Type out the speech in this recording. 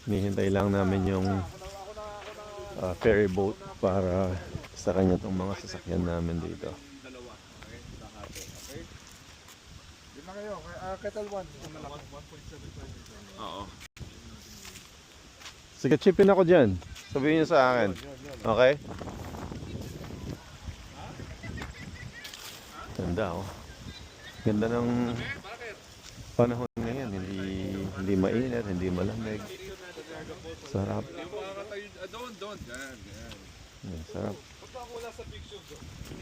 Hinihintay lang namin yung ferry boat para sa kanya itong mga sasakyan namin dito. Di na kayo, Ketel 1. Oo. Sige, chipin ako dyan. Sabihin niyo sa akin. Okay? Ganda oh. Ganda ng panahon ngayon. Hindi mainit, hindi malamig. Sarap. Doon. Yan. Sarap. Punta ako wala sa picture doon.